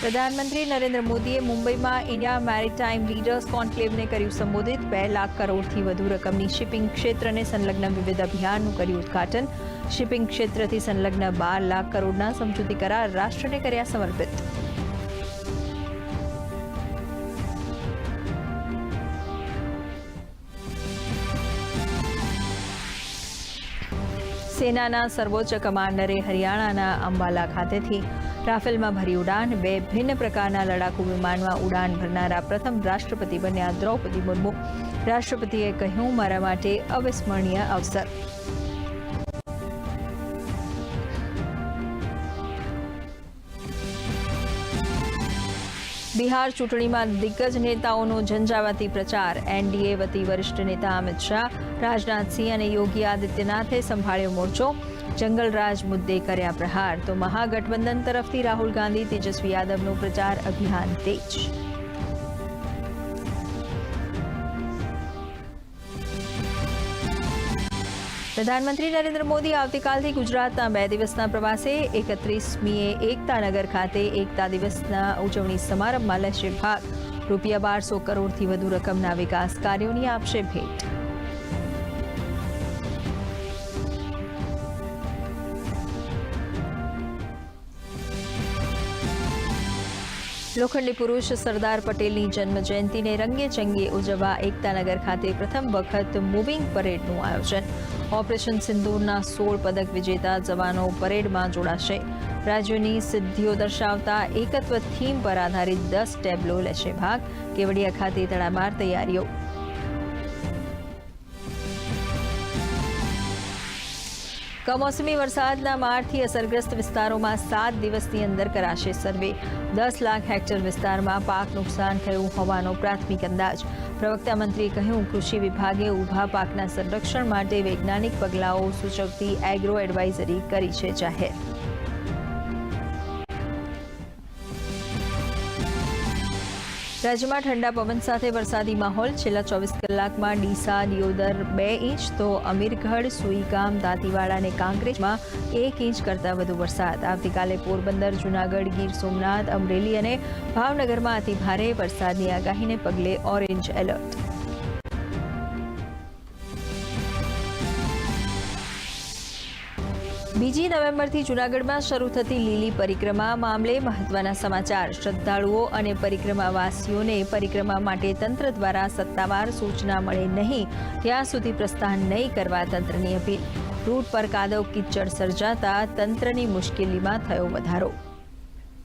પ્રધાનમંત્રી નરેન્દ્ર મોદીએ મુંબઈમાં ઇન્ડિયા મેરીટાઈમ લીડર્સ કોન્ક્લેવને કર્યું સંબોધિત। 2 લાખ કરોડથી વધુ રકમની શિપિંગ ક્ષેત્રને સંલગ્ન વિવિધ અભિયાનનું કર્યું ઉદ્ઘાટન। શિપિંગ ક્ષેત્રથી સંલગ્ન 12 લાખ કરોડના સમજૂતી કરાર રાષ્ટ્રને કર્યા સમર્પિત। સેનાના સર્વોચ્ચ કમાન્ડરે હરિયાણાના અંબાલા ખાતેથી રાફેલમાં ભરી ઉડાન। 2 ભિન્ન પ્રકારના લડાકુ વિમાનમાં ઉડાન ભરનારા પ્રથમ રાષ્ટ્રપતિ બન્યા દ્રૌપદી મુર્મુ। રાષ્ટ્રપતિએ કહ્યું, મારા માટે અવિસ્મરણીય અવસર। બિહાર ચૂંટણીમાં દિગ્ગજ નેતાઓનો ઝંઝાવાતી પ્રચાર। એનડીએ વતી વરિષ્ઠ નેતા અમિત શાહ, રાજનાથસિંહ અને યોગી આદિત્યનાથે સંભાળ્યો મોરચો। જંગલરાજ મુદ્દે કર્યા પ્રહાર તો મહાગઠબંધન તરફથી રાહુલ ગાંધી, તેજસ્વી યાદવનું પ્રચાર અભિયાન તેજ। પ્રધાનમંત્રી નરેન્દ્ર મોદી આવતીકાલથી ગુજરાતના 2 દિવસના પ્રવાસે 31મીએ એકતાનગર ખાતે એકતા દિવસના ઉજવણી સમારંભમાં લેશે ભાગ। રૂપિયા 1200 કરોડથી વધુ રકમના વિકાસ કાર્યોની આપશે ભેટ। લોખંડી પુરુષ સરદાર પટેલની જન્મજયંતિને રંગેચંગે ઉજવવા એકતાનગર ખાતે પ્રથમ વખત મૂવિંગ પરેડનું આયોજન। ઓપરેશન સિંદૂરના 16 પદક વિજેતા જવાનો પરેડમાં જોડાશે। રાજ્યોની સિદ્ધિઓ દર્શાવતા એકત્વ થીમ પર આધારિત 10 ટેબ્લો લેશે ભાગ। કેવડિયા ખાતે તડામાર તૈયારીઓ। કમોસમી વરસાદના મારથી અસરગ્રસ્ત વિસ્તારોમાં 7 દિવસની અંદર કરાશે સર્વે। 10 લાખ હેક્ટર વિસ્તારમાં પાક નુકસાન થયું હોવાનો પ્રાથમિક અંદાજ। પ્રવક્તા મંત્રીએ કહ્યું, કૃષિ વિભાગે ઊભા પાકના સંરક્ષણ માટે વૈજ્ઞાનિક પગલાઓ સૂચવતી એગ્રો એડવાઇઝરી કરી છે જાહેર। રાજ્યમાં ઠંડા પવન સાથે વરસાદી માહોલ। છેલ્લા 24 કલાકમાં ડીસા, દિયોદર 2 ઇંચ તો અમીરગઢ, સુઈગામ, દાંતીવાડા અને કાંકરેજમાં 1 ઇંચ કરતાં વધુ વરસાદ। આવતીકાલે પોરબંદર, જૂનાગઢ, ગીર સોમનાથ, અમરેલી અને ભાવનગરમાં અતિભારે વરસાદની આગાહીને પગલે ઓરેન્જ એલર્ટ। બીજી નવેમ્બરથી જૂનાગઢમાં શરૂ થતી લીલી પરિક્રમા મામલે મહત્વના સમાચાર। શ્રદ્ધાળુઓ અને પરિક્રમાવાસીઓને પરિક્રમા માટે તંત્ર દ્વારા સત્તાવાર સૂચના મળે નહીં ત્યાં સુધી પ્રસ્થાન નહીં કરવા તંત્રની અપીલ। રૂટ પર કાદવ કીચડ સર્જાતા તંત્રની મુશ્કેલીમાં થયો વધારો।